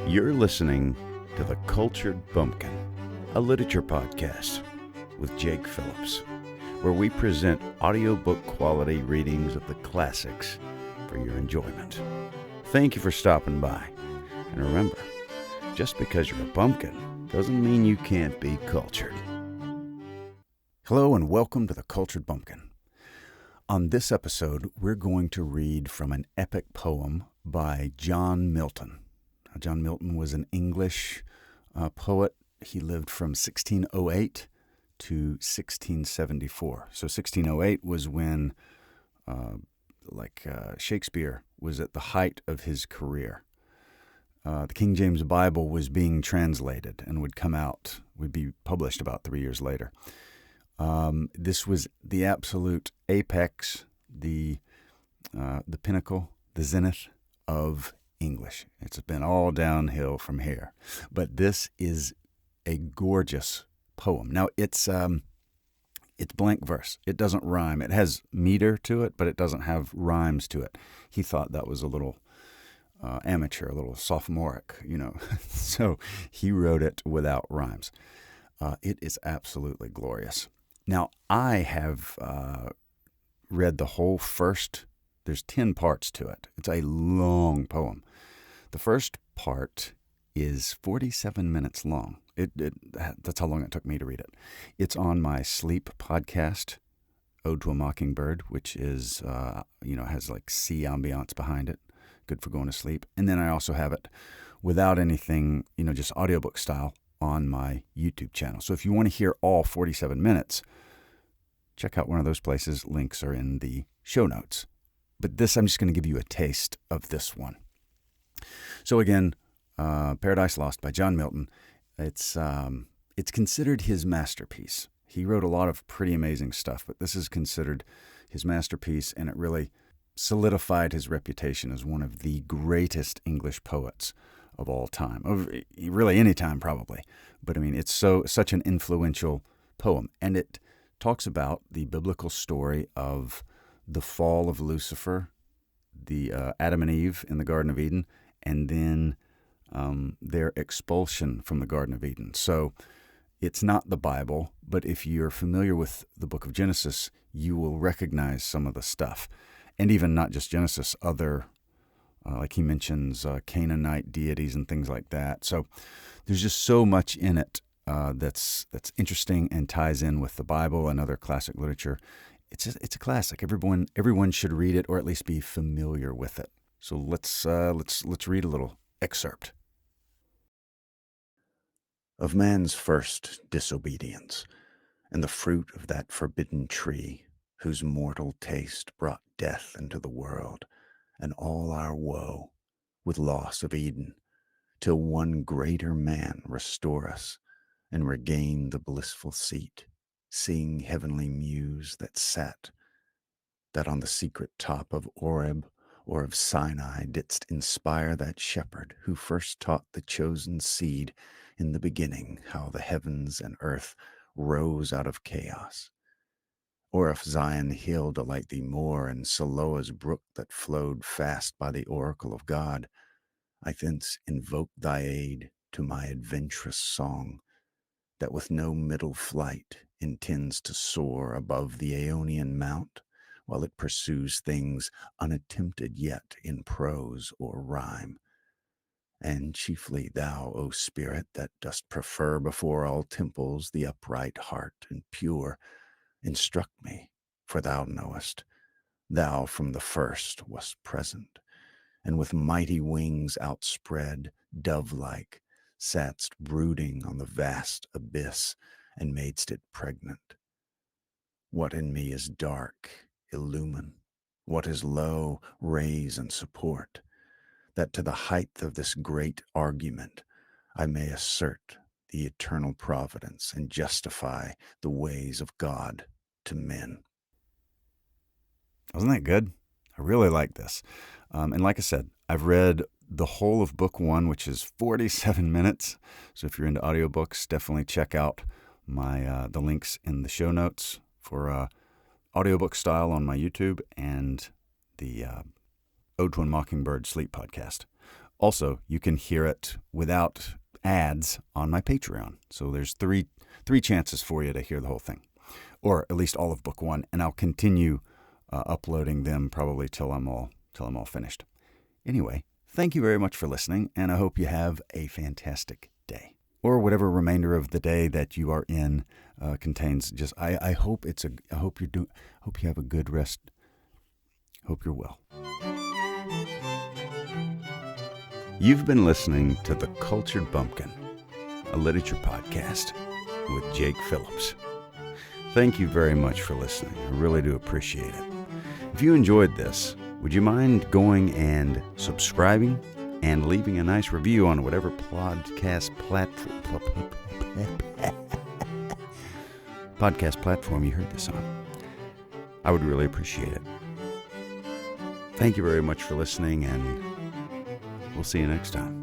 You're listening to The Cultured Bumpkin, a literature podcast with Jake Phillips, where we present audiobook quality readings of the classics for your enjoyment. Thank you for stopping by. And remember, just because you're a bumpkin doesn't mean you can't be cultured. Hello and welcome to The Cultured Bumpkin. On this episode, we're going to read from an epic poem by John Milton. John Milton was an English poet. He lived from 1608 to 1674. So 1608 was when Shakespeare was at the height of his career. The King James Bible was being translated and would be published about 3 years later. This was the absolute apex, the pinnacle, the zenith of English. It's been all downhill from here. But this is a gorgeous poem. Now, it's blank verse. It doesn't rhyme. It has meter to it, but it doesn't have rhymes to it. He thought that was a little amateur, a little sophomoric, So he wrote it without rhymes. It is absolutely glorious. Now, I have read the whole first. There's 10 parts to it. It's a long poem. The first part is 47 minutes long. That's how long it took me to read it. It's on my sleep podcast, Ode to a Mockingbird, which is, has like sea ambiance behind it. Good for going to sleep. And then I also have it without anything, just audiobook style on my YouTube channel. So if you want to hear all 47 minutes, check out one of those places. Links are in the show notes. But I'm just going to give you a taste of this one. So again, Paradise Lost by John Milton. It's considered his masterpiece. He wrote a lot of pretty amazing stuff, but this is considered his masterpiece, and it really solidified his reputation as one of the greatest English poets of all time, of really any time probably. But I mean, it's such an influential poem, and it talks about the biblical story of the fall of Lucifer, the Adam and Eve in the Garden of Eden, and then their expulsion from the Garden of Eden. So it's not the Bible, but if you're familiar with the book of Genesis, you will recognize some of the stuff. And even not just Genesis, other, like he mentions Canaanite deities and things like that. So there's just so much in it that's interesting and ties in with the Bible and other classic literature. It's a classic. Everyone should read it or at least be familiar with it. So let's read a little excerpt. Of man's first disobedience, and the fruit of that forbidden tree, whose mortal taste brought death into the world, and all our woe, with loss of Eden, till one greater man restore us, and regain the blissful seat, seeing heavenly muse that sat, that on the secret top of Oreb or of Sinai didst inspire that shepherd who first taught the chosen seed in the beginning how the heavens and earth rose out of chaos. Or if Zion hill delight thee more, and Siloa's brook that flowed fast by the oracle of God, I thence invoke thy aid to my adventurous song, that with no middle flight intends to soar above the Aeonian mount, while it pursues things unattempted yet in prose or rhyme. And chiefly thou, O Spirit, that dost prefer before all temples the upright heart and pure, instruct me, for thou knowest, thou from the first wast present, and with mighty wings outspread, dove-like, satst brooding on the vast abyss, and madest it pregnant. What in me is dark, illumine. What is low, raise and support, that to the height of this great argument I may assert the eternal providence and justify the ways of God to men. Wasn't that good? I really like this. And like I said, I've read the whole of book 1, which is 47 minutes. So if you're into audiobooks, definitely check out the links in the show notes for audiobook style on my YouTube and the Ode to a Mockingbird sleep podcast Also, you can hear it without ads on my Patreon. So there's three chances for you to hear the whole thing, or at least all of book one, and I'll continue uploading them probably till I'm all finished. Anyway, thank you very much for listening, and I hope you have a fantastic day, or whatever remainder of the day that you are in contains. Just I hope you have a good rest. Hope you're well. You've been listening to The Cultured Bumpkin, a literature podcast with Jake Phillips. Thank you very much for listening. I really do appreciate it. If you enjoyed this, would you mind going and subscribing and leaving a nice review on whatever podcast platform you heard this on? I would really appreciate it. Thank you very much for listening, and we'll see you next time.